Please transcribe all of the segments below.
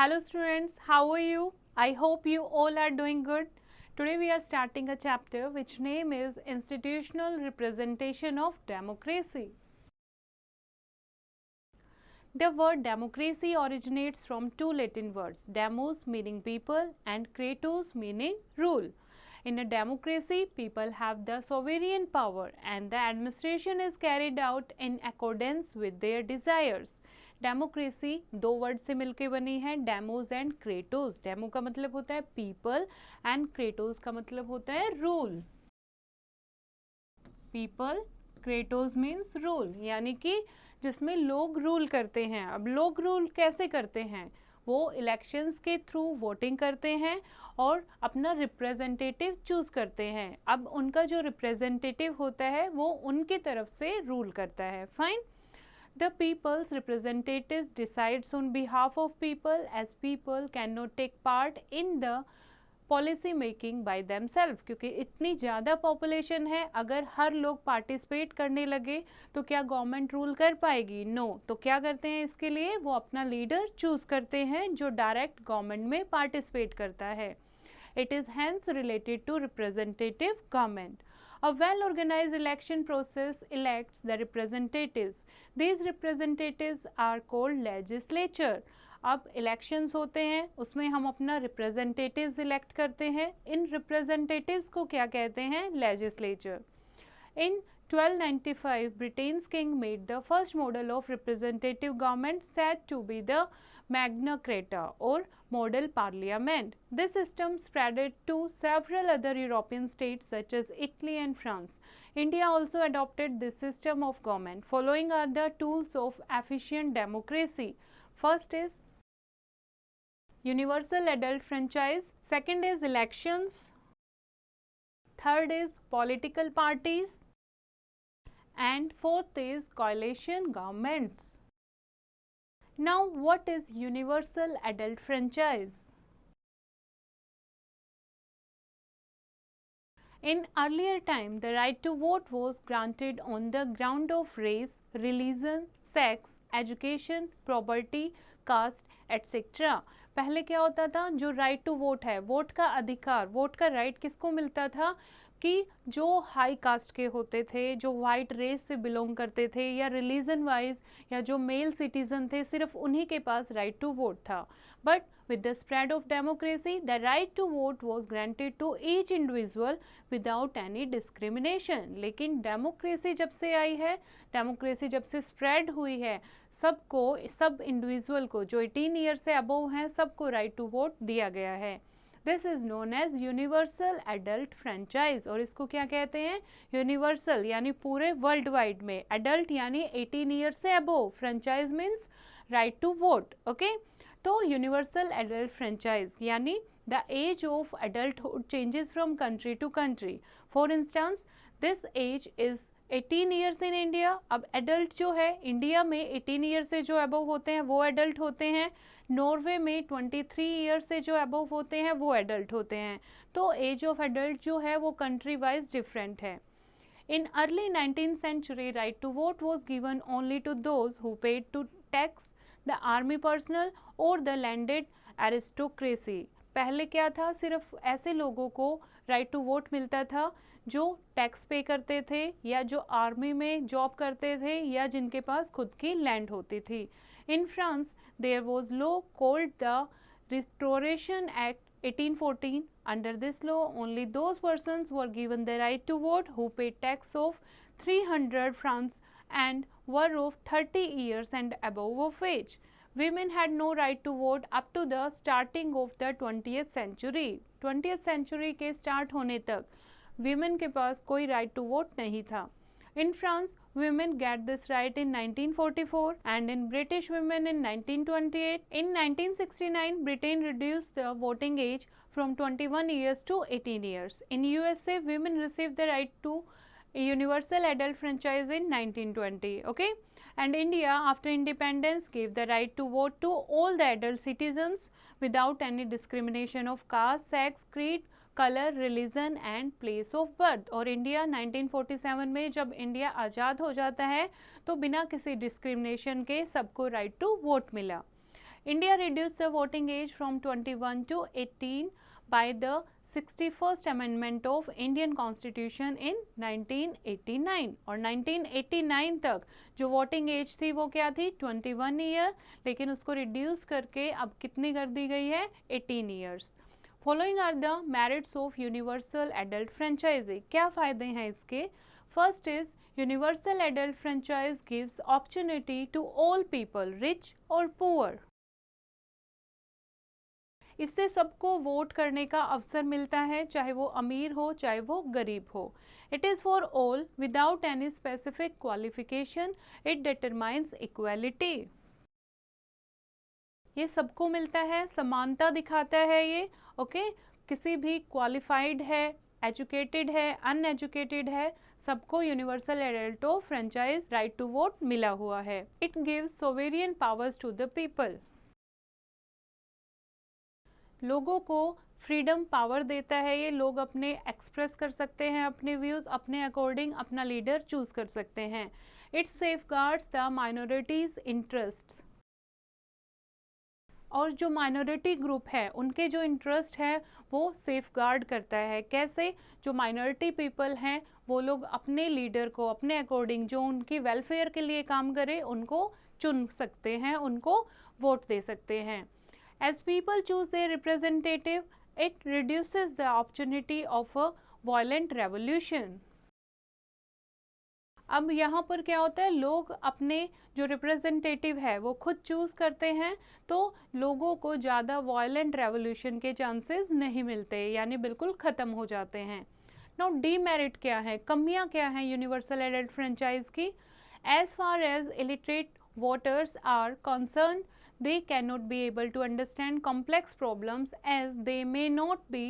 Hello students, how are you? I hope you all are doing good. Today we are starting a chapter which name is Institutional Representation of Democracy. The word democracy originates from two Latin words, demos meaning people and kratos meaning rule. In a democracy, people have the sovereign power and the administration is carried out in accordance with their desires. Democracy दो word से मिलके बनी है, demos and Kratos. Demo का मतलब होता है people and Kratos का मतलब होता है rule. People, Kratos means rule, यानी कि जिसमें लोग रूल करते हैं. अब लोग रूल कैसे करते हैं? वो इलेक्शंस के थ्रू वोटिंग करते हैं और अपना रिप्रेजेंटेटिव चूज करते हैं. अब उनका जो रिप्रेजेंटेटिव होता है वो उनकी तरफ से रूल करता है. Fine. The people's representatives decides on behalf of people as people cannot take part in the policy making by themselves. क्योंकि इतनी ज़्यादा पॉपुलेशन है, अगर हर लोग पार्टिसिपेट करने लगे तो क्या गवर्नमेंट रूल कर पाएगी? नो. तो क्या करते हैं इसके लिए? वो अपना लीडर चूज करते हैं जो डायरेक्ट गवर्नमेंट में पार्टिसिपेट करता है. It is hence related to representative government. A well-organized election process elects the representatives. These representatives are called legislature. अब elections होते हैं, उसमें हम अपना representatives elect करते हैं. इन representatives को क्या कहते हैं? Legislature. In 1295, Britain's king made the first model of representative government said to be the Magna Carta or model parliament. This system spread to several other European states such as Italy and France. India also adopted this system of government. Following are the tools of efficient democracy. First is universal adult franchise. Second is elections. Third is political parties. And fourth is coalition governments. Now, what is universal adult franchise? In earlier time, the right to vote was granted on the ground of race, religion, sex, education, property, caste, etc. पहले क्या होता था? जो right to vote है, vote का अधिकार, vote का right किसको मिलता था? कि जो हाई कास्ट के होते थे, जो वाइट रेस से बिलोंग करते थे, या रिलीजन वाइज, या जो मेल सिटीजन थे, सिर्फ उन्हीं के पास राइट टू वोट था. But with the spread of democracy, the right to vote was granted to each individual without any discrimination. लेकिन डेमोक्रेसी जब से आई है, डेमोक्रेसी जब से स्प्रेड हुई है, सबको, सब इंडिविजुअल को जो 18 ईयर से अबव हैं, सबको राइट टू वोट दिया गया है. This is known as universal adult franchise. और इसको क्या कहते हैं? यूनिवर्सल यानी पूरे वर्ल्ड वाइड में, एडल्ट यानी 18 ईयर से above, franchise means right to vote. Okay. तो यूनिवर्सल एडल्ट फ्रेंचाइज यानी the age of adulthood changes from country to country. For instance, this age is 18 years in India. अब adult जो है India में 18 year से जो above होते हैं वो एडल्ट होते हैं. नॉर्वे में 23 ईयर से जो अबव होते हैं वो एडल्ट होते हैं. तो एज ऑफ एडल्ट जो है वो कंट्री वाइज डिफरेंट है. In early 19th century, right to vote was given only to those who paid to tax, the army personnel or the landed aristocracy. पहले क्या था? सिर्फ ऐसे लोगों को राइट टू वोट मिलता था जो टैक्स पे करते थे, या जो आर्मी में जॉब करते थे, या जिनके पास खुद की लैंड होती थी. In France there was law called the restoration act 1814. Under this law, only those persons were given the right to vote who paid tax of 300 francs and were of 30 years and above of age. Women had no right to vote up to the starting of the 20th century. 20th century के start होने तक women के पास कोई right to vote नहीं था. In France, women get this right in 1944 and in British women in 1928. In 1969, Britain reduced the voting age from 21 years to 18 years. In USA, women received the right to universal adult franchise in 1920. Okay? And India, after independence, gave the right to vote to all the adult citizens without any discrimination of caste, sex, creed, colour, religion and place of birth. और India 1947 में जब India आज़ाद हो जाता है तो बिना किसी discrimination के सबको राइट टू वोट मिला. India reduced the voting age from 21 to 18 by the 61st Amendment of Indian Constitution in 1989 और 1989 तक जो वोटिंग एज थी वो क्या थी 21 ईयर, लेकिन उसको रिड्यूस करके अब कितनी कर दी गई है 18 years. Following are the merits of universal adult franchise. क्या फ़ायदे हैं इसके? First is universal adult franchise gives opportunity to all people rich और पुअर। इससे सबको वोट करने का अवसर मिलता है, चाहे वो अमीर हो चाहे वो गरीब हो। It is for all without any specific qualification, it determines equality. ये सबको मिलता है, समानता दिखाता है ये, ओके किसी भी क्वालिफाइड है, एजुकेटेड है, अनएजुकेटेड है, सबको universal adult franchise right to vote मिला हुआ है। It gives sovereign powers to the people. लोगों को फ्रीडम पावर देता है ये, लोग अपने एक्सप्रेस कर सकते हैं अपने व्यूज़, अपने अकॉर्डिंग अपना लीडर चूज कर सकते हैं। It safeguards the minorities interests. और जो माइनॉरिटी ग्रुप है उनके जो इंटरेस्ट है वो सेफगार्ड करता है। कैसे? जो माइनॉरिटी पीपल हैं वो लोग अपने लीडर को अपने अकॉर्डिंग जो उनकी वेलफेयर के लिए काम करे उनको चुन सकते हैं, उनको वोट दे सकते हैं। As people choose their representative, it reduces the opportunity of a violent revolution. अब यहाँ पर क्या होता है, लोग अपने जो रिप्रेजेंटेटिव है वो खुद चूज करते हैं, तो लोगों को ज़्यादा वायलेंट रेवोल्यूशन के चांसेस नहीं मिलते, यानी बिल्कुल ख़त्म हो जाते हैं। नाउ डीमेरिट क्या है, कमियाँ क्या हैं यूनिवर्सल एडल्ट फ्रेंचाइज की? As far as illiterate voters are concern, they cannot be able to understand complex problems as they may not be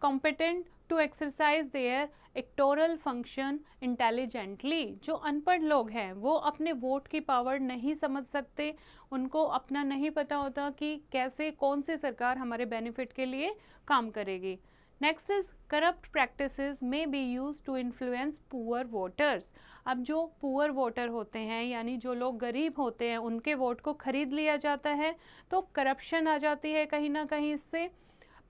competent to exercise their electoral function intelligently। जो अनपढ़ लोग हैं वो अपने वोट की power नहीं समझ सकते, उनको अपना नहीं पता होता कि कैसे कौन सी सरकार हमारे बेनिफिट के लिए काम करेगी। Next is corrupt practices may be use to influence poor voters. अब जो पुअर वोटर होते हैं यानी जो लोग गरीब होते हैं उनके वोट को खरीद लिया जाता है, तो करप्शन आ जाती है कहीं ना कहीं इससे।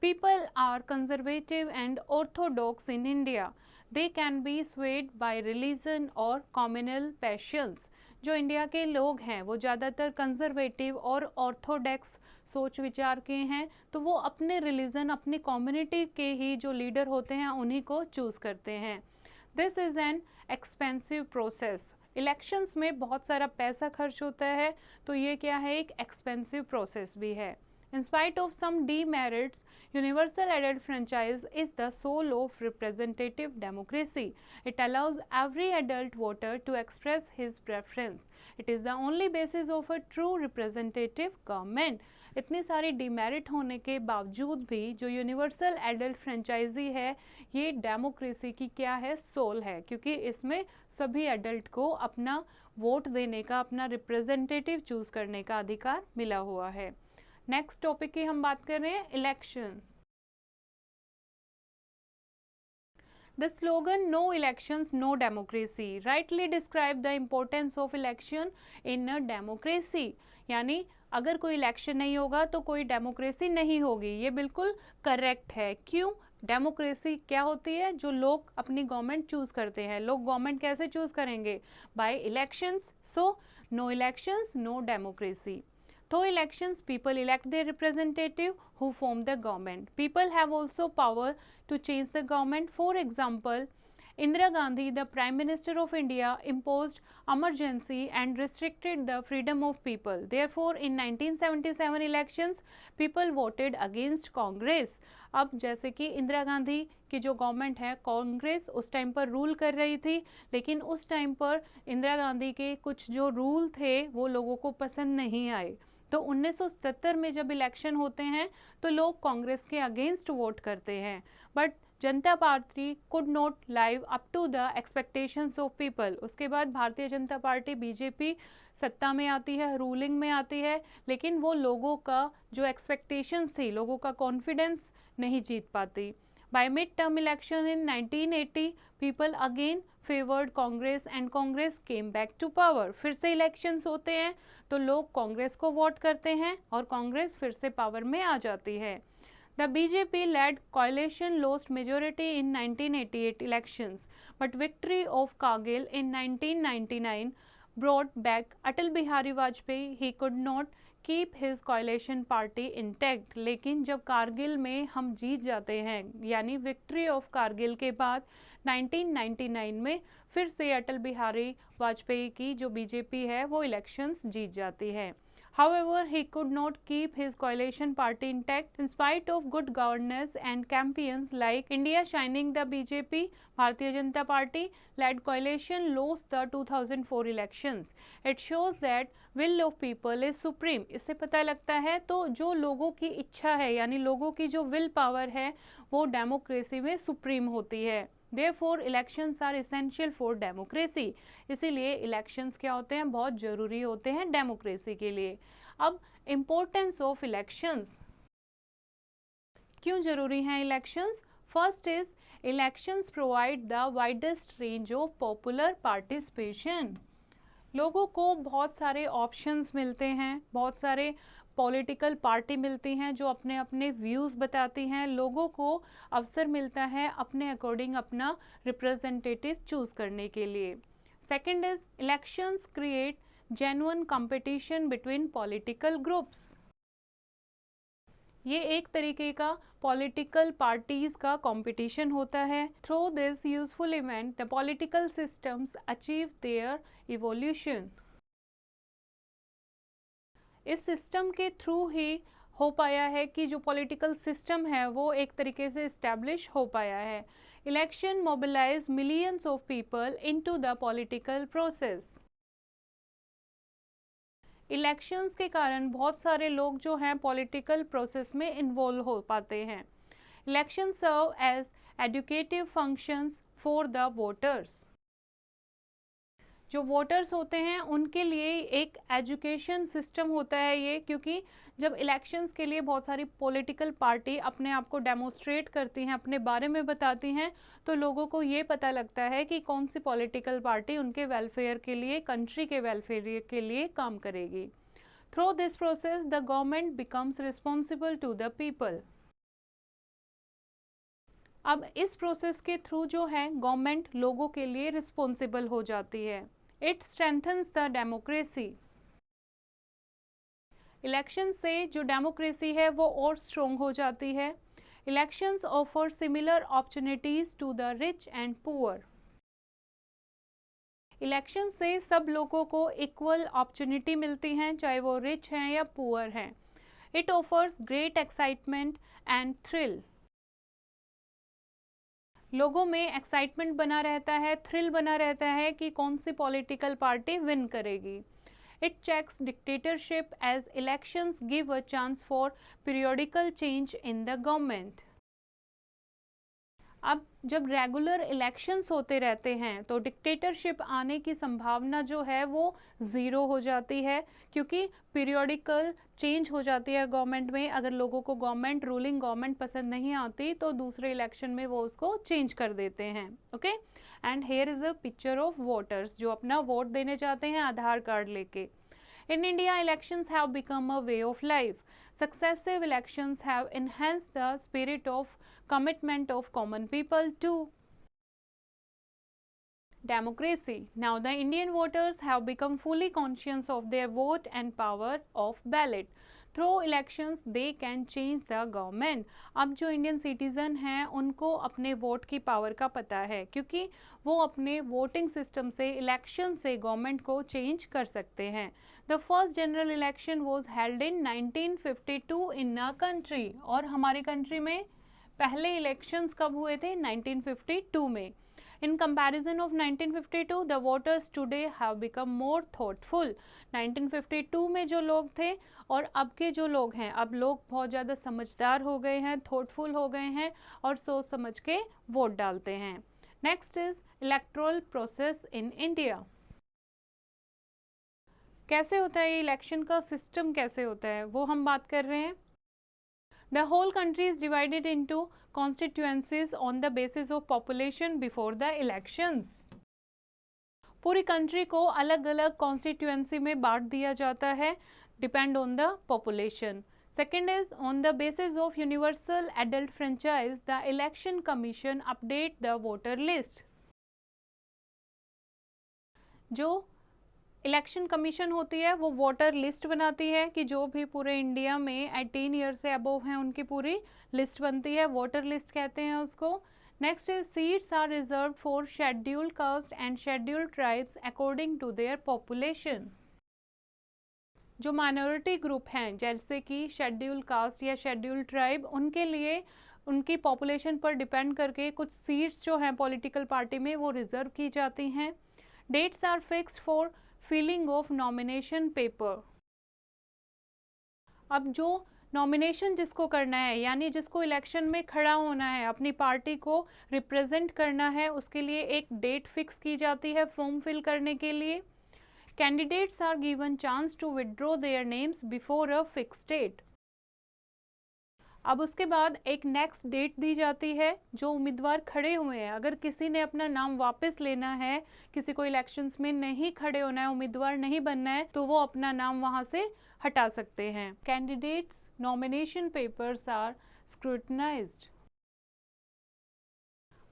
People are conservative and orthodox in India, they can be swayed by religion और कॉम्युनल पैशंस। जो इंडिया के लोग हैं वो ज़्यादातर कंजर्वेटिव और ऑर्थोडॉक्स सोच विचार के हैं, तो वो अपने रिलीजन अपनी कम्युनिटी के ही जो लीडर होते हैं उन्हीं को चूज़ करते हैं। This is an expensive process. Elections में बहुत सारा पैसा खर्च होता है, तो ये क्या है, एक एक्सपेंसिव प्रोसेस भी है। In spite of some demerits, universal adult franchise is the soul of representative democracy. It allows every adult voter to express his preference. It is the only basis of a true representative government. इतनी सारी demerit होने के बावजूद भी जो universal adult franchise है ये democracy की क्या है, सोल है, क्योंकि इसमें सभी एडल्ट को अपना वोट देने का, अपना रिप्रेजेंटेटिव चूज करने का अधिकार मिला हुआ है। नेक्स्ट टॉपिक की हम बात कर रहे हैं election. The slogan no elections no democracy rightly describe the importance of election in a democracy. यानी अगर कोई इलेक्शन नहीं होगा तो कोई डेमोक्रेसी नहीं होगी, ये बिल्कुल करेक्ट है। क्यों? डेमोक्रेसी क्या होती है, जो लोग अपनी गवर्नमेंट चूज करते हैं। लोग गवर्नमेंट कैसे चूज करेंगे? By elections. So no elections no democracy. Through elections, people elect their representative who form the government. People have also power to change the government. For example, Indira Gandhi, the Prime Minister of India, imposed emergency and restricted the freedom of people. Therefore, in 1977 elections, people voted against Congress. अब जैसे कि इंदिरा गांधी की जो government है, कांग्रेस उस time पर rule कर रही थी, लेकिन उस टाइम पर इंदिरा गांधी के कुछ जो रूल थे वो लोगों को पसंद नहीं आए। तो 1977 में जब इलेक्शन होते हैं तो लोग कांग्रेस के अगेंस्ट वोट करते हैं, but Janata party could not live up to the expectations of people. उसके बाद भारतीय जनता पार्टी बीजेपी सत्ता में आती है, रूलिंग में आती है, लेकिन वो लोगों का जो एक्सपेक्टेशंस थी, लोगों का कॉन्फिडेंस नहीं जीत पाती। By mid-term election in 1980, people again favored Congress and Congress came back to power. फिर से इलेक्शंस होते हैं तो लोग कांग्रेस को वोट करते हैं और कांग्रेस फिर से पावर में आ जाती है. The BJP-led coalition lost majority in 1988 elections, but victory of Kargil in 1999 brought back Atal Bihari Vajpayee. He could not keep his coalition party intact. लेकिन जब कारगिल में हम जीत जाते हैं, यानी विक्ट्री ऑफ कारगिल के बाद 1999 में फिर से अटल बिहारी वाजपेयी की जो बीजेपी है वो इलेक्शंस जीत जाती है. However, he could not keep his coalition party intact in spite of good governance and campaigns like India Shining. The BJP, Bharatiya Janata Party led coalition lost the 2004 elections. It shows that will of people is supreme. इससे पता लगता है तो जो लोगों की इच्छा है यानी लोगों की जो विल पावर है वो डेमोक्रेसी में सुप्रीम होती है. Therefore, elections are essential for democracy. इसीलिए इलेक्शंस क्या होते हैं, बहुत ज़रूरी होते हैं डेमोक्रेसी के लिए. अब इम्पोर्टेंस ऑफ इलेक्शंस, क्यों ज़रूरी हैं elections? First is elections provide the widest range of popular participation. लोगों को बहुत सारे ऑप्शंस मिलते हैं, बहुत सारे पॉलिटिकल पार्टी मिलती हैं जो अपने अपने व्यूज़ बताती हैं. लोगों को अवसर मिलता है अपने अकॉर्डिंग अपना रिप्रेजेंटेटिव चूज़ करने के लिए. Second is elections create genuine competition between political groups. ये एक तरीके का पॉलिटिकल पार्टीज का कंपटीशन होता है. Through this useful event the political systems achieve their evolution. इस सिस्टम के थ्रू ही हो पाया है कि जो पॉलिटिकल सिस्टम है वो एक तरीके से इस्टेब्लिश हो पाया है. Election mobilize millions of people into the political process. Elections के कारण बहुत सारे लोग जो हैं पॉलिटिकल प्रोसेस में इन्वॉल्व हो पाते हैं. Election serve as educative functions for the voters. जो वोटर्स होते हैं उनके लिए एक एजुकेशन सिस्टम होता है ये, क्योंकि जब इलेक्शंस के लिए बहुत सारी पॉलिटिकल पार्टी अपने आप को डेमोस्ट्रेट करती हैं, अपने बारे में बताती हैं, तो लोगों को ये पता लगता है कि कौन सी पॉलिटिकल पार्टी उनके वेलफेयर के लिए, कंट्री के वेलफेयर के लिए काम करेगी. Through this process the government becomes responsible to the people. अब इस प्रोसेस के थ्रू जो है गवर्नमेंट लोगों के लिए रिस्पॉन्सिबल हो जाती है. It strengthens the democracy. Election से जो डेमोक्रेसी है वो और स्ट्रॉन्ग हो जाती है. Elections offer similar opportunities to the rich and poor. Election से सब लोगों को इक्वल अपॉर्चुनिटी मिलती हैं, चाहे वो रिच हैं या पुअर हैं. It offers great excitement and thrill. लोगों में एक्साइटमेंट बना रहता है, थ्रिल बना रहता है कि कौन सी पॉलिटिकल पार्टी विन करेगी. It checks dictatorship as elections give a chance for periodical change in the government. अब जब रेगुलर इलेक्शंस होते रहते हैं तो डिक्टेटरशिप आने की संभावना जो है वो ज़ीरो हो जाती है, क्योंकि पीरियोडिकल चेंज हो जाती है गवर्नमेंट में. अगर लोगों को गवर्नमेंट, रूलिंग गवर्नमेंट पसंद नहीं आती तो दूसरे इलेक्शन में वो उसको चेंज कर देते हैं. Okay, and here is a picture of voters जो अपना वोट देने जाते हैं आधार कार्ड लेके. In India, elections have become a way of life. Successive elections have enhanced the spirit of commitment of common people to democracy. Now, the Indian voters have become fully conscious of their vote and power of ballot. Through elections, they can change the government. अब जो Indian citizen हैं उनको अपने vote की power का पता है, क्योंकि वो अपने वोटिंग सिस्टम से, इलेक्शन से गवर्नमेंट को चेंज कर सकते हैं. The first general election was held in 1952 in a country. और हमारी कंट्री में पहले इलेक्शंस कब हुए थे? 1952 में. In comparison of 1952, the voters today have become more thoughtful. 1952 में जो लोग थे और अब के जो लोग हैं, अब लोग बहुत ज़्यादा समझदार हो गए हैं, thoughtful हो गए हैं और सोच समझ के वोट डालते हैं. Next is electoral process in India. कैसे होता है ये इलेक्शन का सिस्टम, कैसे होता है वो हम बात कर रहे हैं. The whole country is divided into constituencies on the basis of population before the elections. पूरी कंट्री को अलग अलग कॉन्स्टिट्यूएंसी में बांट दिया जाता है depend on the population. Second is on the basis of universal adult franchise, the election commission update the voter list. जो इलेक्शन कमीशन होती है वो वोटर लिस्ट बनाती है कि जो भी पूरे इंडिया में 18 ईयर से अबोव हैं उनकी पूरी लिस्ट बनती है, वोटर लिस्ट कहते हैं उसको. Next is seats are reserve for scheduled caste and scheduled tribes according to their population. जो माइनॉरिटी ग्रुप हैं जैसे कि शेड्यूल्ड कास्ट या शेड्यूल्ड ट्राइब, उनके लिए उनकी पॉपुलेशन पर डिपेंड करके कुछ सीट्स जो हैं पॉलिटिकल पार्टी में वो रिजर्व की जाती हैं. Dates are fixed for filling of nomination paper. अब जो नॉमिनेशन जिसको करना है यानी जिसको इलेक्शन में खड़ा होना है, अपनी पार्टी को रिप्रेजेंट करना है, उसके लिए एक डेट फिक्स की जाती है फॉर्म फिल करने के लिए. Candidates are given chance to withdraw their names before a fix date. अब उसके बाद एक नेक्स्ट डेट दी जाती है. जो उम्मीदवार खड़े हुए हैं, अगर किसी ने अपना नाम वापस लेना है, किसी को इलेक्शंस में नहीं खड़े होना है, उम्मीदवार नहीं बनना है, तो वो अपना नाम वहां से हटा सकते हैं. Candidates nomination papers are scrutinized.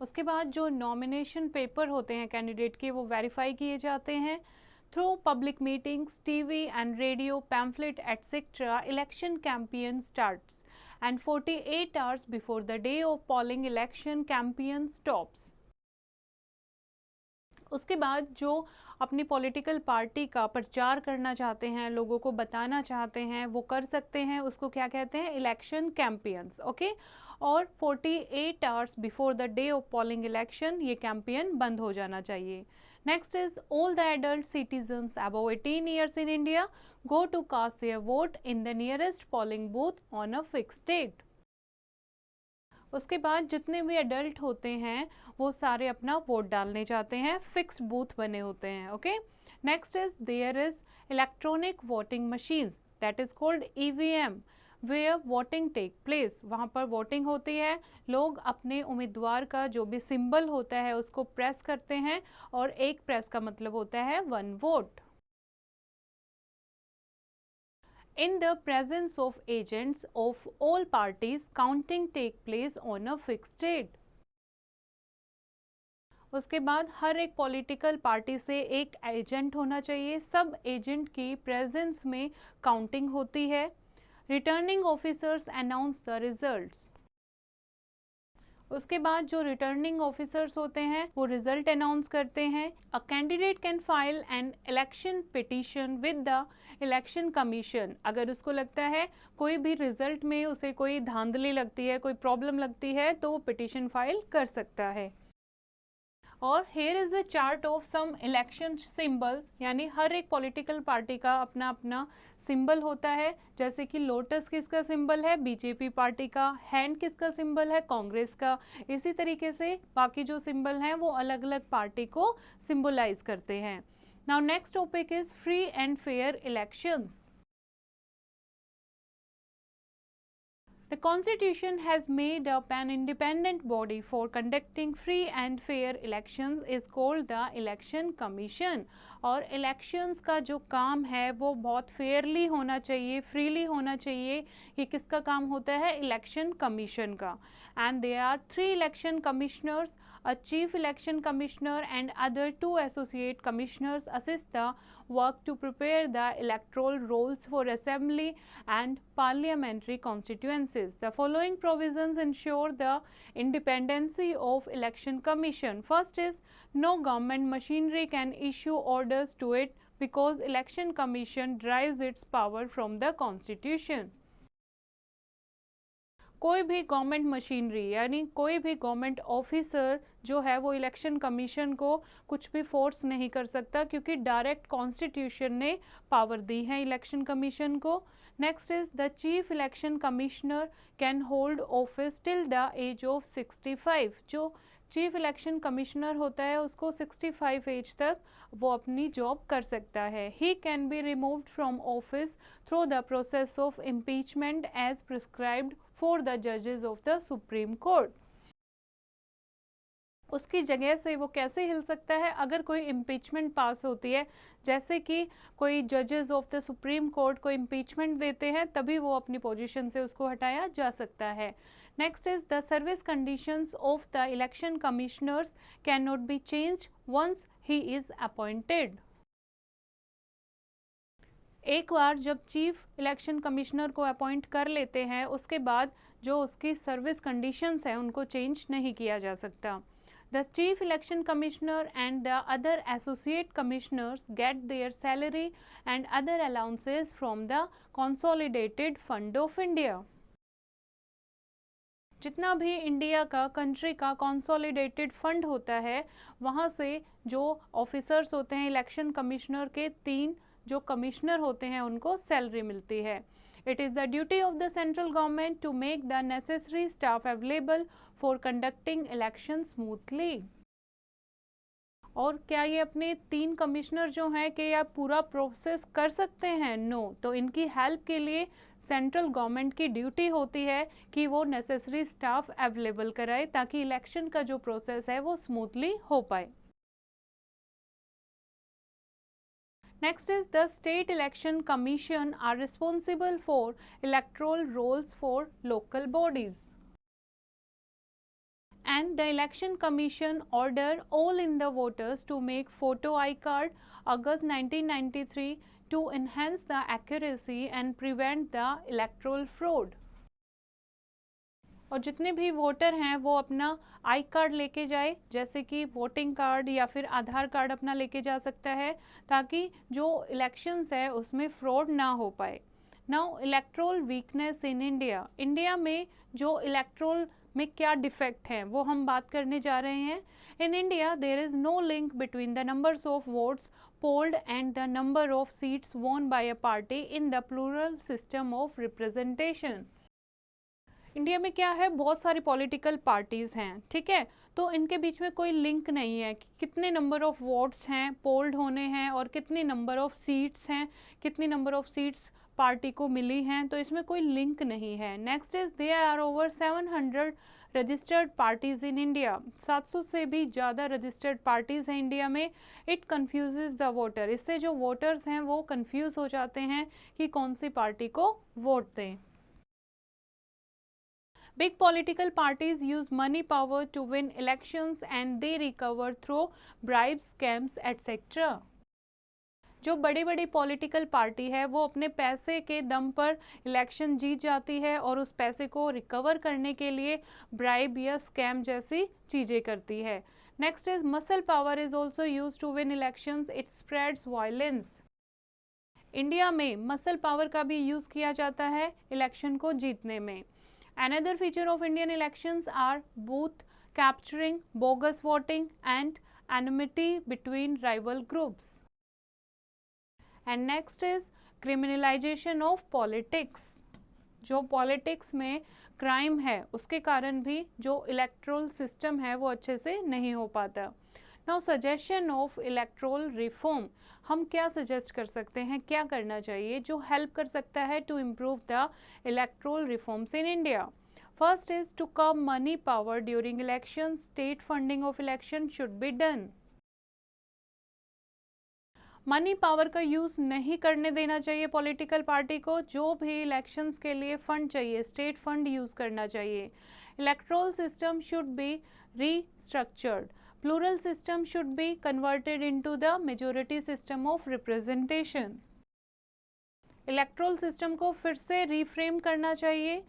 उसके बाद जो नॉमिनेशन पेपर होते हैं कैंडिडेट के, वो वेरीफाई किए जाते हैं. Through public meetings, TV and radio, pamphlet, etc., election campaign starts, and 48 hours before the day of polling, election campaign stops. उसके बाद जो अपनी पॉलिटिकल पार्टी का प्रचार करना चाहते हैं, लोगों को बताना चाहते हैं, वो कर सकते हैं. उसको क्या कहते हैं? Election campaigns. ओके. और 48 hours before the day of polling election ये कैंपेन बंद हो जाना चाहिए. Next is all the adult citizens above 18 years in India go to cast their vote in the nearest polling booth on a fixed date. उसके बाद जितने भी adult होते हैं वो सारे अपना वोट डालने जाते हैं, फिक्स्ड बूथ बने होते हैं. Okay. Next is there is electronic voting machines that is called EVM where voting take place. वहाँ पर वोटिंग होती है, लोग अपने उम्मीदवार का जो भी सिंबल होता है उसको प्रेस करते हैं और एक प्रेस का मतलब होता है 1 vote. In the presence of agents of all parties, counting take place on a fixed date. उसके बाद हर एक पॉलिटिकल पार्टी से एक एजेंट होना चाहिए. सब एजेंट की प्रेजेंस में काउंटिंग होती है. Returning officers announce the results. उसके बाद जो रिटर्निंग ऑफिसर्स होते हैं वो रिजल्ट अनाउंस करते हैं. A candidate can file an election petition with the election commission. अगर उसको लगता है कोई भी रिजल्ट में उसे कोई धांधली लगती है, कोई प्रॉब्लम लगती है, तो वो पिटीशन फाइल कर सकता है. और here is a chart of some election symbols, यानी हर एक पॉलिटिकल पार्टी का अपना अपना सिंबल होता है. जैसे कि लोटस किसका सिंबल है? बीजेपी पार्टी का. हैंड किसका सिंबल है? कांग्रेस का. इसी तरीके से बाकी जो सिंबल हैं वो अलग अलग पार्टी को सिंबलाइज करते हैं. Now next topic is free and fair elections. The Constitution has made up an independent body for conducting free and fair elections is called the Election Commission. और elections का जो काम है वो बहुत fairly होना चाहिए, freely होना चाहिए. ये किसका काम होता है? Election Commission का. And there are 3 election commissioners, a chief election commissioner and other 2 associate commissioners assist the work to prepare the electoral rolls for assembly and parliamentary constituencies. The following provisions ensure the independency of election commission. First is no government machinery can issue orders to it because election commission derives its power from the constitution. कोई भी government machinery यानी कोई भी government officer जो है वो election commission को कुछ भी फोर्स नहीं कर सकता, क्योंकि डायरेक्ट कॉन्स्टिट्यूशन ने पावर दी है इलेक्शन कमीशन को. Next is the chief election commissioner can hold office till the age of 65. जो चीफ इलेक्शन कमिश्नर होता है उसको 65 एज तक वो अपनी जॉब कर सकता है. He can be removed from office through the process of impeachment as prescribed for the judges of the Supreme Court. उसकी जगह से वो कैसे हिल सकता है? अगर कोई इम्पीचमेंट पास होती है, जैसे कि कोई जजेस ऑफ द सुप्रीम कोर्ट को इम्पीचमेंट देते हैं, तभी वो अपनी पोजीशन से उसको हटाया जा सकता है. Next is the service conditions of the election commissioners can not be changed once he is appointed. एक बार जब चीफ इलेक्शन कमिश्नर को अपॉइंट कर लेते हैं, उसके बाद जो उसकी सर्विस कंडीशंस हैं उनको चेंज नहीं किया जा सकता. The Chief Election Commissioner and the other associate commissioners get their salary and other allowances from the Consolidated Fund of India. जितना भी इंडिया का कंट्री का कंसोलिडेटेड फंड होता है, वहाँ से जो ऑफिसर्स होते हैं इलेक्शन कमिश्नर के 3 जो कमिश्नर होते हैं उनको सैलरी मिलती है. It is the duty of the central government to make the necessary staff available for conducting elections smoothly. और क्या ये अपने 3 कमिश्नर जो हैं कि यह पूरा प्रोसेस कर सकते हैं? नो. तो इनकी हेल्प के लिए सेंट्रल गवर्नमेंट की ड्यूटी होती है कि वो नेसेसरी स्टाफ अवेलेबल कराए ताकि इलेक्शन का जो प्रोसेस है वो स्मूथली हो पाए. Next is the State Election Commission are responsible for electoral rolls for local bodies. And the Election Commission ordered all in the voters to make photo I card August 1993 to enhance the accuracy and prevent the electoral fraud. और जितने भी voter हैं वो अपना I card लेके जाए, जैसे कि वोटिंग कार्ड या फिर आधार कार्ड अपना लेके जा सकता है ताकि जो इलेक्शंस है उसमें फ्रॉड ना हो पाए. Now electoral weakness in India. India में जो इलेक्ट्रोल में क्या डिफेक्ट हैं वो हम बात करने जा रहे हैं. In India there is no link between the numbers of votes polled and the number of seats won by a party in the plural system of representation. India में क्या है, बहुत सारी पॉलिटिकल पार्टीज हैं, ठीक है, तो इनके बीच में कोई लिंक नहीं है कि कितने नंबर ऑफ वोट्स हैं पोल्ड होने हैं और कितनी नंबर ऑफ सीट्स हैं, कितनी नंबर ऑफ सीट्स पार्टी को मिली हैं, तो इसमें कोई लिंक नहीं है. Next is there are over 700 registered parties in India. 700 से भी ज़्यादा रजिस्टर्ड पार्टीज हैं इंडिया में. It confuses the voter. इससे जो वोटर्स हैं वो कन्फ्यूज हो जाते हैं कि कौन सी पार्टी को वोट दें. Big political parties use money power to win elections and they recover through bribes, scams, etc. जो बड़ी बड़ी पॉलिटिकल पार्टी है वो अपने पैसे के दम पर इलेक्शन जीत जाती है और उस पैसे को रिकवर करने के लिए ब्राइब या स्कैम जैसी चीज़ें करती है. Next is muscle power is also use to win elections. It spreads violence. India में मसल पावर का भी यूज़ किया जाता है इलेक्शन को जीतने में. Another feature of Indian elections are booth capturing, bogus voting and enmity between rival groups. And next is criminalization of politics. जो पॉलिटिक्स में क्राइम है उसके कारण भी जो इलेक्ट्रोल सिस्टम है वो अच्छे से नहीं हो पाता. Now suggestion of electoral reform. हम क्या सजेस्ट कर सकते हैं, क्या करना चाहिए जो हेल्प कर सकता है to improve the electoral reforms in India. First is to curb money power during election. State funding of election should be done. Money power का यूज नहीं करने देना चाहिए पॉलिटिकल पार्टी को. जो भी इलेक्शंस के लिए फंड चाहिए स्टेट फंड यूज करना चाहिए. Electoral system should be restructured. Plural system should be converted into the majority system of representation. Electoral system को फिर से reframe करना चाहिए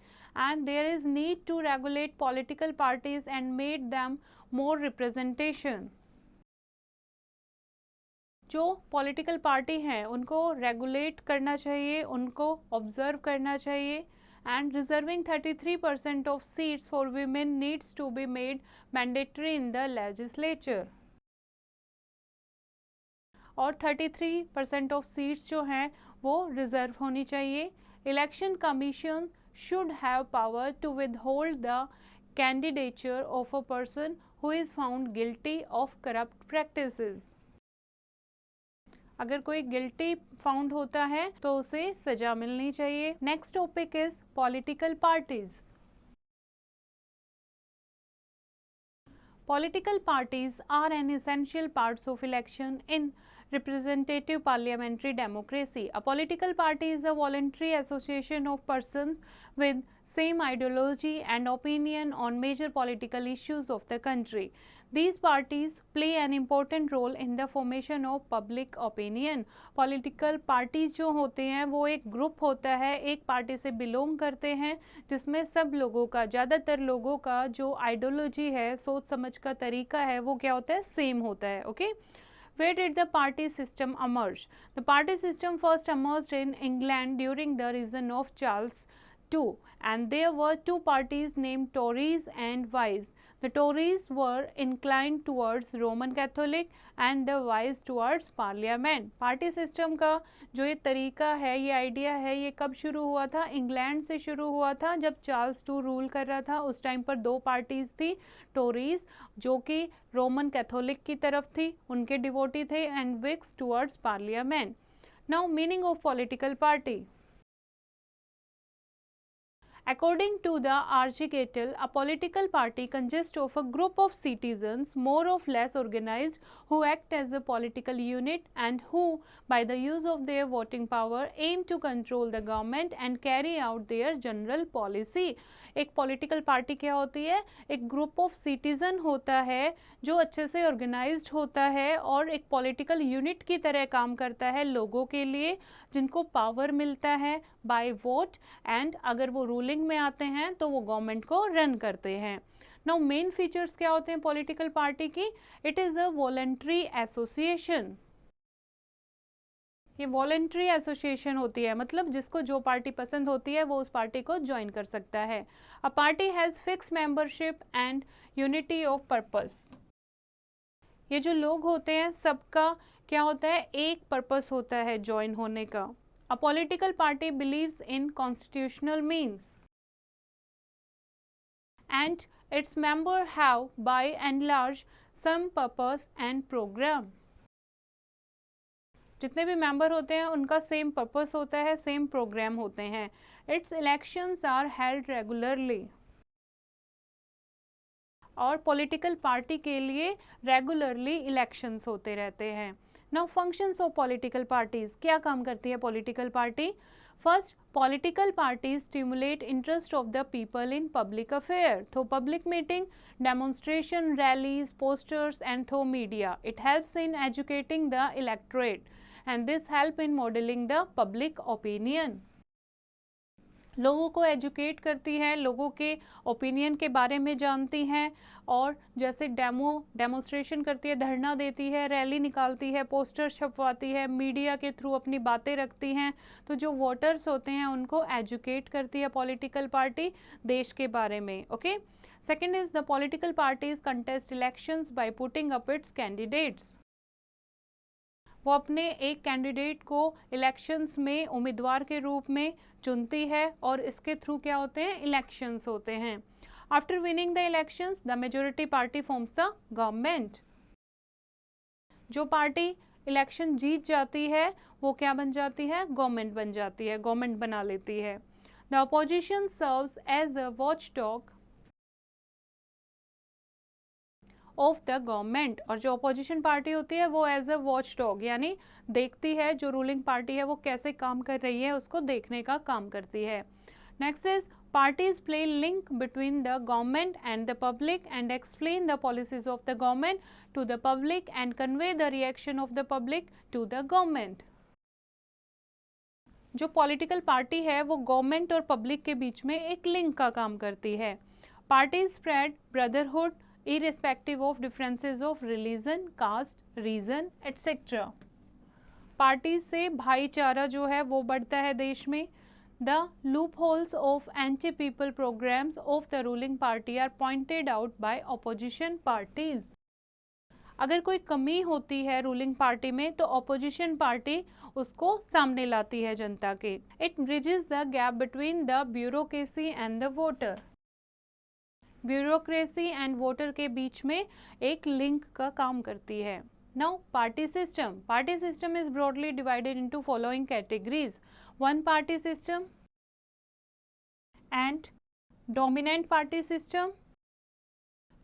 and there is need to regulate political parties and make them more representation. जो political party हैं उनको regulate करना चाहिए, उनको ऑब्जर्व करना चाहिए. And reserving 33% of seats for women needs to be made mandatory in the legislature. और 33% of seats जो हैं वो रिजर्व होनी चाहिए. Election Commission should have power to withhold the candidature of a person who is found guilty of corrupt practices. अगर कोई guilty found होता है तो उसे सजा मिलनी चाहिए. Next topic is political parties. Political parties are an essential parts of election in representative parliamentary democracy. A political party is a voluntary association of persons with same ideology and opinion on major political issues of the country. These parties play an important role in the formation of public opinion. Political parties जो होते हैं वो एक group होता है, एक party से belong करते हैं जिसमें सब लोगों का, ज़्यादातर लोगों का जो आइडियोलॉजी है, सोच समझ का तरीका है, वो क्या होता है, सेम होता है. Okay. Where did the party system emerge? The party system first emerged in England during the reign of Charles II, and there were two parties named Tories and Whigs. The Tories were inclined towards Roman Catholic and the Whigs towards Parliament. Party system का जो ये तरीका है, ये idea है, ये कब शुरू हुआ था? इंग्लैंड से शुरू हुआ था जब चार्ल्स II रूल कर रहा था. उस टाइम पर दो पार्टीज थी, टोरीज जो कि रोमन कैथोलिक की तरफ थी, उनके डिवोटी थे, and wigs towards parliament. Now meaning of political party. According to the Architecture, a political party consists of a group of citizens more or less organized who act as a political unit and who, by the use of their voting power, aim to control the government and carry out their general policy. एक political party क्या होती है? एक group of citizen होता है जो अच्छे से ऑर्गेनाइज्ड होता है और एक पॉलिटिकल यूनिट की तरह काम करता है लोगों के लिए, जिनको पावर मिलता है बाय वोट, एंड अगर वो रूलिंग में आते हैं तो वो गवर्नमेंट को रन करते हैं. नाउ मेन फीचर्स क्या होते हैं पॉलिटिकल पार्टी की? It is a voluntary association. ये वॉलंटरी एसोसिएशन होती है, मतलब जिसको जो पार्टी पसंद होती है वो उस पार्टी को ज्वाइन कर सकता है. A party has fix membership and unity of purpose. ये जो लोग होते हैं सबका क्या होता है? एक पर्पस होता है ज्वाइन होने का. A political party believes in constitutional means and its members have by and large some purpose and program. जितने भी मेंबर होते हैं उनका सेम पर्पस होता है, सेम प्रोग्राम होते हैं. It's elections are held regularly. और पॉलिटिकल पार्टी के लिए रेगुलरली इलेक्शंस होते रहते हैं. Now functions of political parties. क्या काम करती है political party? First, political parties stimulate interest of the people in public affair through public meeting, demonstration, rallies, posters, and through media. It helps in educating the electorate, and this help in modeling the public opinion. लोगों को educate करती है, लोगों के opinion के बारे में जानती हैं, और जैसे डेमोस्ट्रेशन करती है, धरना देती है, रैली निकालती है, पोस्टर छपवाती है, मीडिया के थ्रू अपनी बातें रखती हैं. तो जो वोटर्स होते हैं उनको एजुकेट करती है पॉलिटिकल पार्टी देश के बारे में. Okay. Second is the political parties contest elections by putting up it's candidates. वो अपने एक कैंडिडेट को इलेक्शंस में उम्मीदवार के रूप में चुनती है और इसके थ्रू क्या होते हैं? इलेक्शंस होते हैं. After winning the elections the majority party forms the government. जो पार्टी इलेक्शन जीत जाती है वो क्या बन जाती है? गवर्नमेंट बन जाती है, गवर्नमेंट बना लेती है. The opposition serves as a watchdog of the government. और जो अपोजिशन पार्टी होती है वो एज अ वॉच डॉग, यानी देखती है जो रूलिंग पार्टी है वो कैसे काम कर रही है, उसको देखने का काम करती है. Next is parties play link between the government and the public and explain the policies of the government to the public and convey the reaction of the public to the government. जो political party है वो government और public के बीच में एक link का काम करती है. Parties spread brotherhood irrespective of differences of religion, caste, region, etc. Parties से भाईचारा जो है वो बढ़ता है देश में. The loopholes of anti-people programs of the ruling party are pointed out by opposition parties. अगर कोई कमी होती है रूलिंग पार्टी में तो ऑपोजिशन पार्टी उसको सामने लाती है जनता के. It bridges the gap between the bureaucracy and the voter. Bureaucracy and voter के बीच में एक लिंक का काम करती है. Now party system. Party system is broadly divided into following categories. One party system and dominant party system,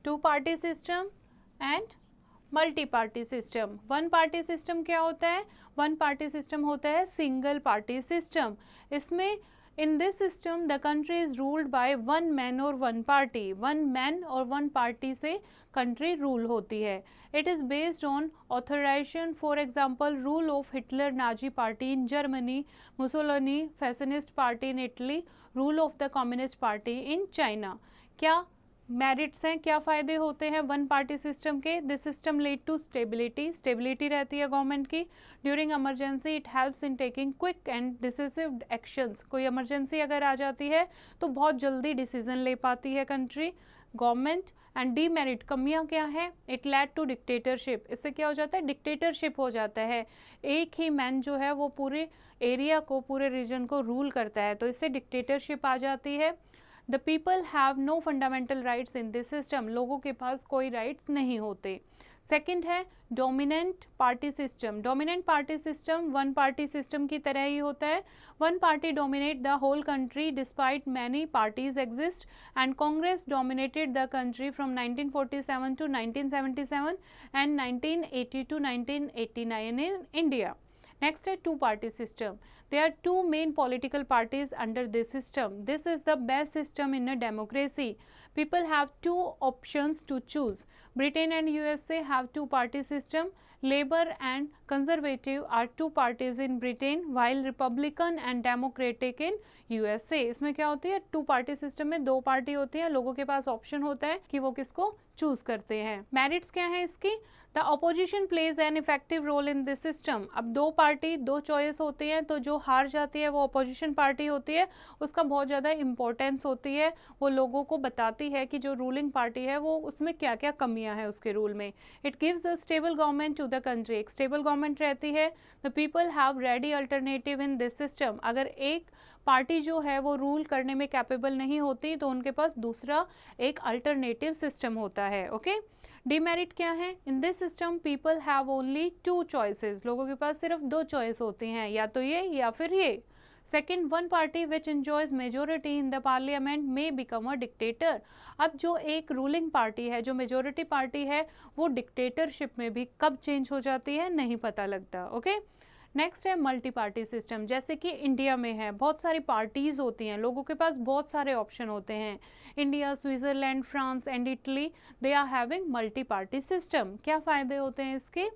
two party system and multi party system. One party system क्या होता है? वन पार्टी सिस्टम होता है single party system. इसमें in this system the country is ruled by one man और one party. One man और one party से country rule होती है। It is based on authorization, for example rule of Hitler Nazi party in Germany, Mussolini fascist party in Italy, rule of the communist party in China. क्या merits हैं, क्या फ़ायदे होते हैं वन पार्टी सिस्टम के? This system lead to stability, stability रहती है government की। During emergency it helps in taking quick and decisive actions. कोई इमरजेंसी अगर आ जाती है तो बहुत जल्दी डिसीजन ले पाती है कंट्री गवर्नमेंट। एंड डीमेरिट, कमियां क्या है? It led to dictatorship. इससे क्या हो जाता है? डिक्टेटरशिप हो जाता है। एक ही मैन जो है वो पूरे एरिया को, पूरे रीजन को रूल करता है, तो इससे डिक्टेटरशिप आ जाती है। The people have no fundamental rights in this system. लोगों के पास कोई राइट्स नहीं होते। सेकंड है dominant party system. Dominant party system one party system की तरह ही होता है। One party dominate the whole country despite many parties exist, and Congress dominated the country from 1947 to 1977 and 1980 to 1989 in India. Next is two party system. There are two main political parties under this system. This is the best system in a democracy. People have two options to choose. Britain and USA have two party system. Labour and Conservative are two parties in Britain, while Republican and Democratic in USA. इसमें क्या होती है? To party system में दो party होती है, लोगों के पास ऑप्शन होता है कि वो किसको चूज करते हैं। मेरिट्स क्या है इसकी? The opposition plays an effective role in this system. अब दो पार्टी, दो चॉइस होती हैं, तो जो हार जाती है वो अपोजिशन पार्टी होती है, उसका बहुत ज़्यादा इंपॉर्टेंस होती है। वो लोगों को बताती है कि जो रूलिंग पार्टी है वो उसमें क्या क्या कमियां हैं उसके रूल में। It gives a stable government to the country. एक स्टेबल गवर्नमेंट रहती है। The people have ready alternative in this system. अगर एक पार्टी जो है वो रूल करने में कैपेबल नहीं होती तो उनके पास दूसरा एक अल्टरनेटिव सिस्टम होता है। ओके, डीमेरिट क्या है? इन this system people have only two choices. लोगों के पास सिर्फ दो चॉइस होती हैं, या तो ये या फिर ये। Second, one party which enjoys majority in the parliament may become a dictator. अब जो एक रूलिंग पार्टी है, जो मेजोरिटी पार्टी है, वो डिक्टेटरशिप में भी कब चेंज हो जाती है नहीं पता लगता। ओके, नेक्स्ट है मल्टी पार्टी सिस्टम। जैसे कि इंडिया में है, बहुत सारी पार्टीज होती हैं, लोगों के पास बहुत सारे ऑप्शन होते हैं। India, Switzerland, France and Italy, they are having multi party system. क्या फायदे होते हैं इसके?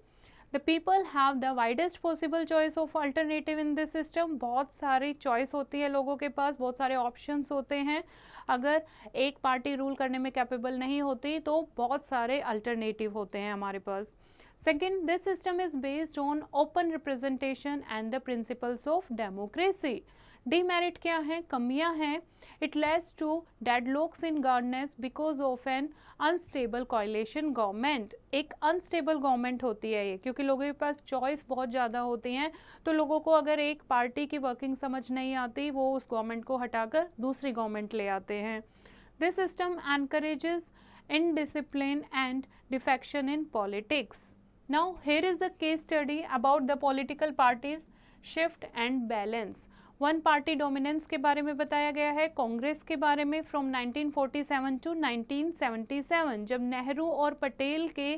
The people have the widest possible choice of alternative in this system. बहुत सारी चॉइस होती है लोगों के पास, बहुत सारे ऑप्शंस होते हैं। अगर एक पार्टी रूल करने में कैपेबल नहीं होती तो बहुत सारे अल्टरनेटिव होते हैं हमारे पास। Second, this system is based on open representation and the principles of democracy. Demerit क्या है? कमियां हैं। It leads to deadlocks in governance because of an unstable coalition government. एक unstable government होती है ये, क्योंकि लोगों के पास चॉइस बहुत ज़्यादा होती हैं, तो लोगों को अगर एक पार्टी की वर्किंग समझ नहीं आती, वो उस गवर्नमेंट को हटाकर दूसरी गवर्नमेंट ले आते हैं। This system encourages indiscipline and defection in politics. Now here is a case study about the political parties shift and balance. One party dominance के बारे में बताया गया है, कांग्रेस के बारे में फ्रॉम 1947 टू 1977, जब नेहरू और पटेल के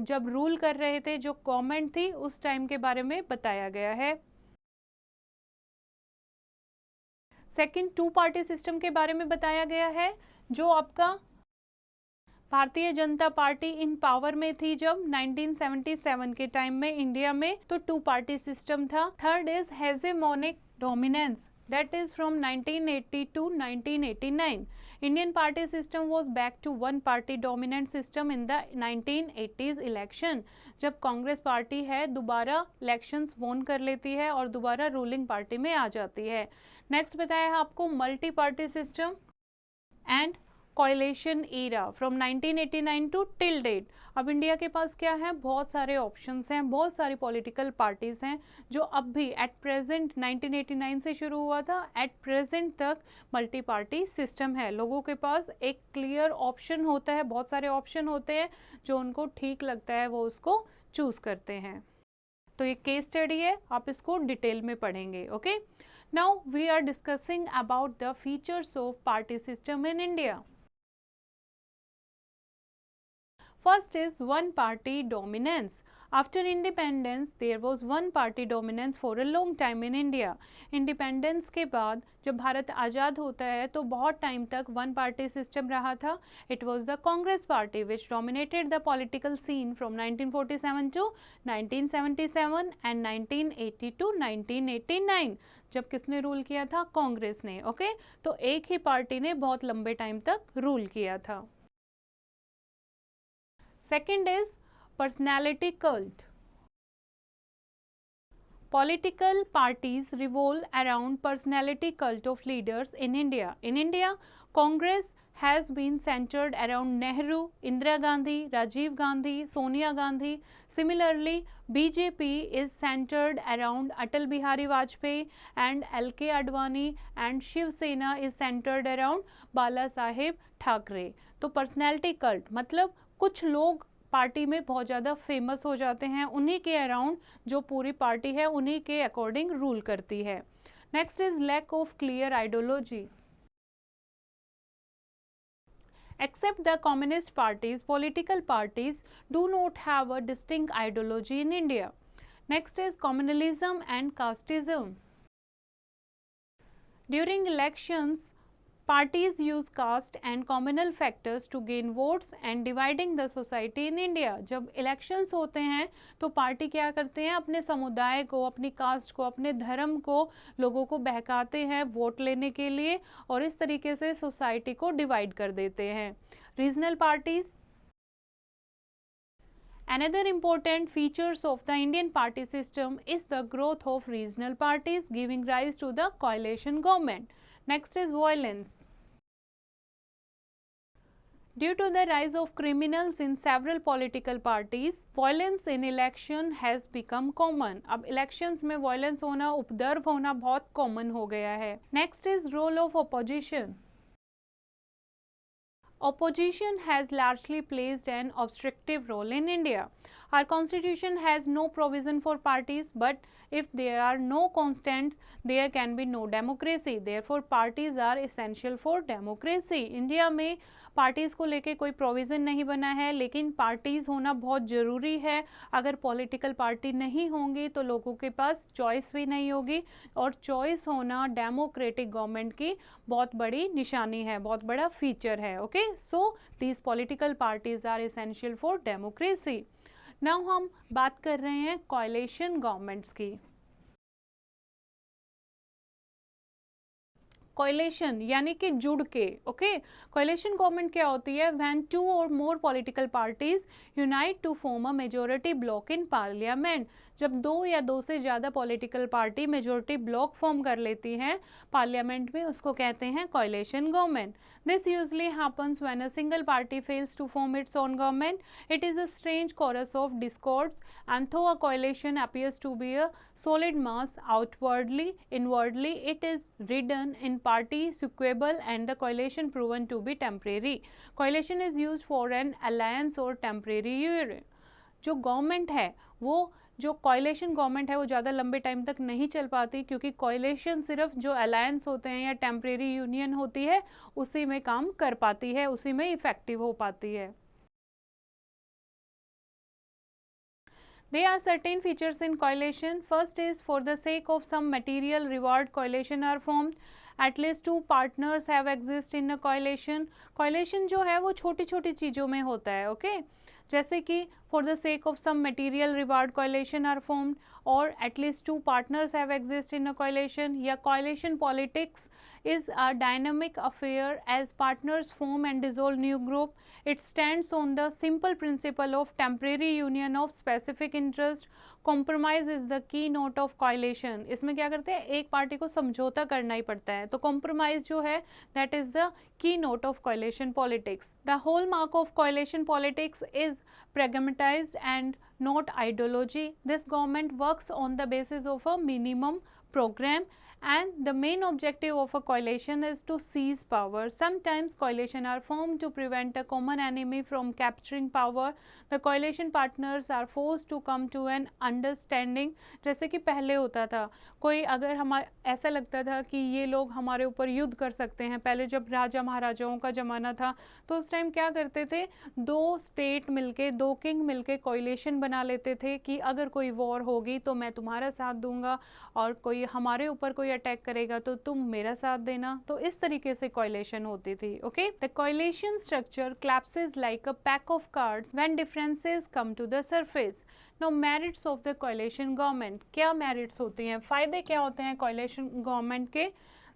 जब रूल कर रहे थे, जो गवर्नमेंट थी उस टाइम के बारे में बताया गया है। सेकंड, टू पार्टी सिस्टम के बारे में बताया गया है, जो आपका भारतीय जनता पार्टी इन पावर में थी जब 1977 के टाइम में इंडिया में, तो टू पार्टी सिस्टम था। Third is hegemonic dominance, that is from 1980 to 1989. Indian party system was back to one party dominant system in the 1980s election. जब कांग्रेस पार्टी है दोबारा इलेक्शंस वोन कर लेती है और दोबारा रूलिंग पार्टी में आ जाती है। नेक्स्ट बताया है आपको multi party system and coalition era from 1989 to till date. अब इंडिया के पास क्या है? बहुत सारे ऑप्शंस हैं, बहुत सारी पॉलिटिकल पार्टीज हैं, जो अब भी एट प्रेजेंट 1989 से शुरू हुआ था, एट प्रेजेंट तक मल्टी पार्टी सिस्टम है। लोगों के पास एक क्लियर ऑप्शन होता है, बहुत सारे ऑप्शन होते हैं, जो उनको ठीक लगता है वो उसको चूज करते हैं। तो ये केस स्टडी है, आप इसको डिटेल में पढ़ेंगे। Okay, now we are discussing about the features of party system in India. first is one party dominance. After independence there was one party dominance for a long time in India. Independence के बाद जब भारत आज़ाद होता है तो बहुत time तक one party system रहा था. It was the Congress party which dominated the political scene from 1947 to 1977 and 1980 to 1989. जब किसने रूल किया था? कांग्रेस ने. ओके तो एक ही पार्टी ने बहुत लंबे टाइम तक रूल किया था. Second is personality cult. Political parties revolve around personality cult of leaders in India. In India, Congress has been centered around Nehru, Indira Gandhi, Rajiv Gandhi, Sonia Gandhi. Similarly, BJP is centered around Atal Bihari Vajpayee and LK Advani, and Shiv Sena is centered around Bala Saheb Thackeray. तो personality cult मतलब कुछ लोग party में बहुत ज़्यादा famous हो जाते हैं, उन्हीं के अराउंड जो पूरी पार्टी है उन्हीं के अकॉर्डिंग रूल करती है. Next is lack of clear ideology. Except the communist parties, political parties do not have a distinct ideology in India. Next is communalism and casteism. During elections, parties use caste and communal factors to gain votes and dividing the society in India. जब elections होते हैं तो party क्या करते हैं? अपने समुदाय को, अपनी कास्ट को, अपने धर्म को लोगों को बहकाते हैं वोट लेने के लिए और इस तरीके से सोसाइटी को डिवाइड कर देते हैं. Regional parties. Another important features of the Indian party system is the growth of regional parties, giving rise to the coalition government. Next is violence. Due to the rise of criminals in several political parties, violence in election has become common. अब elections में violence होना, उपद्रव होना बहुत common हो गया है. Next is role of opposition. Opposition has largely played an obstructive role in India. Our constitution has no provision for parties, but if there are no constants, there can be no democracy. Therefore, parties are essential for democracy. India में parties को लेके कोई provision नहीं बना है, लेकिन parties होना बहुत ज़रूरी है. अगर पॉलिटिकल पार्टी नहीं होंगी तो लोगों के पास चॉइस भी नहीं होगी और चॉइस होना डेमोक्रेटिक गवर्नमेंट की बहुत बड़ी निशानी है, बहुत बड़ा फीचर है. Okay so these political parties are essential for democracy. Now हम बात कर रहे हैं कोएलिशन गवर्नमेंट्स की. कोएलिशन यानी कि जुड़ के. ओके कोएलिशन गवर्नमेंट क्या होती है? व्हेन टू और more political parties unite to form a majority block in parliament. जब दो या दो से ज़्यादा political party majority block form कर लेती हैं पार्लियामेंट में, उसको कहते हैं coalition government. This usually happens when a single party fails to form its own government. It is a strange chorus of discords and though a coalition appears to be a solid mass outwardly, inwardly it is ridden in party sequable and the coalition proven to be temporary. Coalition is used for an alliance or temporary union. जो government है वो जो coalition government है वो ज़्यादा लंबे time तक नहीं चल पाती, क्योंकि कोएलिशन सिर्फ जो अलायंस होते हैं या टेम्परेरी यूनियन होती है उसी में काम कर पाती है, उसी में इफेक्टिव हो पाती है. There are certain features in coalition. First is for the sake of some material reward coalition are formed. At least two partners have exist in a coalition. Coalition जो है वो छोटी छोटी चीज़ों में होता है. ओके जैसे कि for the sake of some material reward coalition are formed or at least two partners have exist in a coalition. या coalition politics is a dynamic affair as partners form and dissolve new group. It stands on the simple principle of temporary union of specific interest. Compromise is the keynote of coalition. इसमें क्या करते हैं? एक party को समझौता करना ही पड़ता है, तो compromise जो है that is the keynote of coalition politics. The hallmark of coalition politics is pragmatized and not ideology. This government works on the basis of a minimum program and the main objective of a coalition is to seize power. Sometimes coalition are formed to prevent a common enemy from capturing power. The coalition partners are forced to come to an understanding. जैसे कि पहले होता था, कोई अगर हमारा ऐसा लगता था कि ये लोग हमारे ऊपर युद्ध कर सकते हैं, पहले जब राजा महाराजाओं का ज़माना था तो उस टाइम क्या करते थे, दो स्टेट मिलके, दो किंग मिलके कोalition बना लेते थे कि अगर कोई वॉर होगी तो मैं तुम्हारा साथ दूंगा और कोई हमारे ऊपर कोई अटैक करेगा तो तुम मेरा साथ देना. तो इस तरीके से कोalition होती थी. Okay, the कोalition structure collapses like a pack of cards when differences come to the surface. Now merits of the coalition government. क्या merits होती हैं, फ़ायदे क्या होते हैं coalition government के?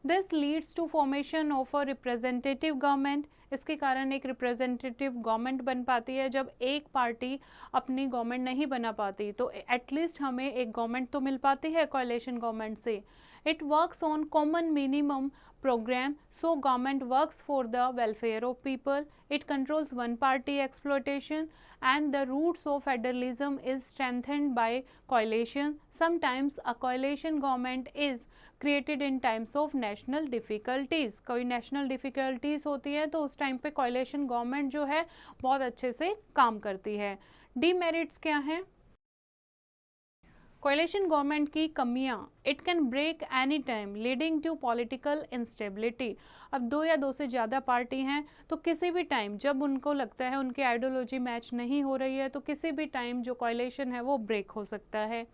This leads to formation of a representative government. इसके कारण एक रिप्रेजेंटेटिव गवर्नमेंट बन पाती है. जब एक पार्टी अपनी गवर्नमेंट नहीं बना पाती तो एटलीस्ट हमें एक गवर्नमेंट तो मिल पाती है कोalition गवर्नमेंट से. It works on common minimum program, so government works for the welfare of people. It controls one party exploitation and the roots of federalism is strengthened by coalition. Sometimes a coalition government is created in times of national difficulties. कोई national difficulties होती है तो उस time पे coalition government जो है बहुत अच्छे से काम करती है. demerits क्या हैं? कोalition गवर्नमेंट की कमियां, it can break any time leading to political instability. अब दो या दो से ज़्यादा पार्टी हैं तो किसी भी टाइम जब उनको लगता है उनकी आइडियोलॉजी मैच नहीं हो रही है तो किसी भी टाइम जो कोalition है वो ब्रेक हो सकता है.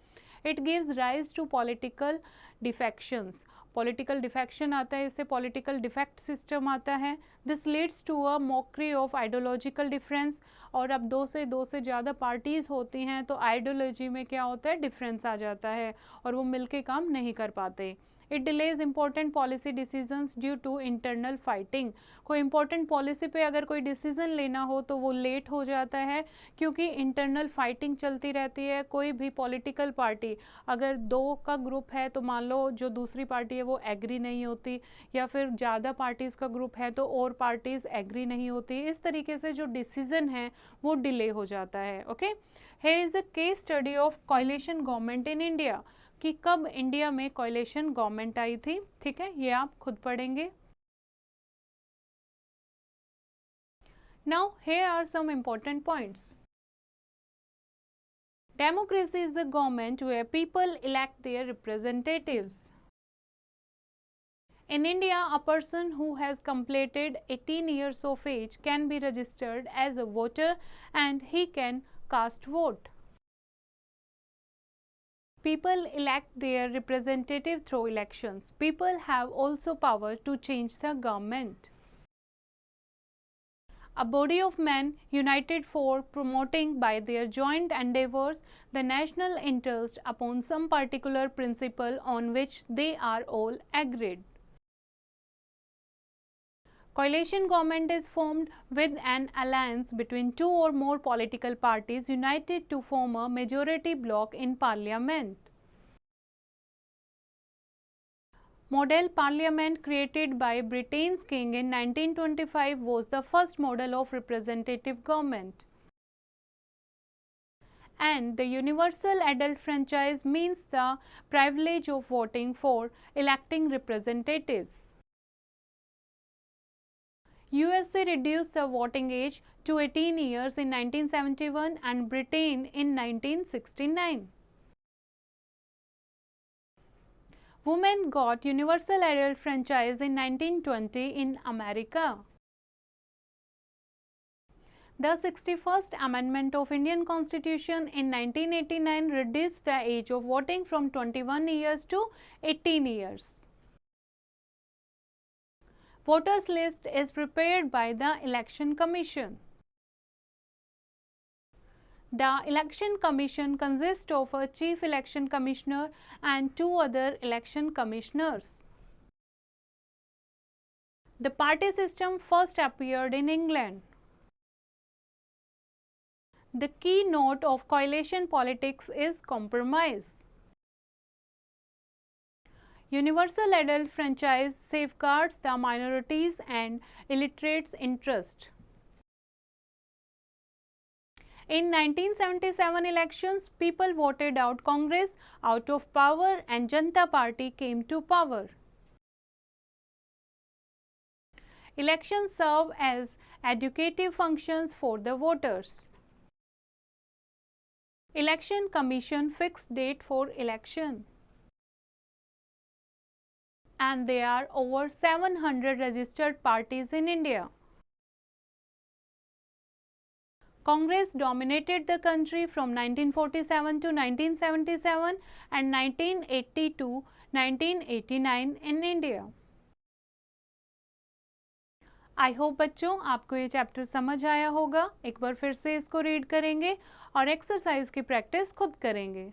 It gives rise to political defections. Political defection आता है, इससे पॉलिटिकल डिफेक्ट सिस्टम आता है. This leads to a mockery of ideological difference. और अब दो से ज़्यादा पार्टीज़ होती हैं तो आइडियोलॉजी में क्या होता है, डिफरेंस आ जाता है और वो मिलके काम नहीं कर पाते. It delays important policy decisions due to internal fighting. कोई इंपॉर्टेंट पॉलिसी पे अगर कोई डिसीजन लेना हो तो वो लेट हो जाता है क्योंकि इंटरनल फाइटिंग चलती रहती है. कोई भी पॉलिटिकल पार्टी अगर दो का ग्रुप है तो मान लो जो दूसरी पार्टी है वो एग्री नहीं होती, या फिर ज़्यादा पार्टीज़ का ग्रुप है तो और पार्टीज़ एग्री नहीं होती. इस तरीके से जो डिसीजन है वो डिले हो जाता है. Okay, here is a case study of कोalition government in India, कि कब इंडिया में कोalition गवर्नमेंट आई थी. ठीक है, ये आप खुद पढ़ेंगे. Now here are some important points. Democracy is a government where people elect their representatives. In India, a person who has completed 18 years of age can be registered as a voter and he can cast vote. People elect their representative through elections. People have also power to change the government. A body of men united for promoting by their joint endeavors the national interest upon some particular principle on which they are all agreed. Coalition government is formed with an alliance between two or more political parties united to form a majority bloc in parliament. Model parliament created by Britain's king in 1925 was the first model of representative government. And the universal adult franchise means the privilege of voting for electing representatives. USA reduced the voting age to 18 years in 1971 and Britain in 1969. Women got universal adult franchise in 1920 in America. The 61st Amendment of Indian Constitution in 1989 reduced the age of voting from 21 years to 18 years. Voters list is prepared by the Election Commission. The Election Commission consists of a Chief Election Commissioner and two other election commissioners. The party system first appeared in England. The keynote of coalition politics is compromise. Universal adult franchise safeguards the minorities and illiterates' interest. In 1977 elections, people voted out Congress out of power and Janata Party came to power. Elections serve as educative functions for the voters. Election Commission fixed date for election. And there are over 700 registered parties in India. Congress dominated the country from 1947 to 1977 and 1980 to 1989 in India. I hope बच्चों आपको ये chapter समझ आया होगा। एक बार फिर से इसको रीड करेंगे और एक्सरसाइज की प्रैक्टिस खुद करेंगे।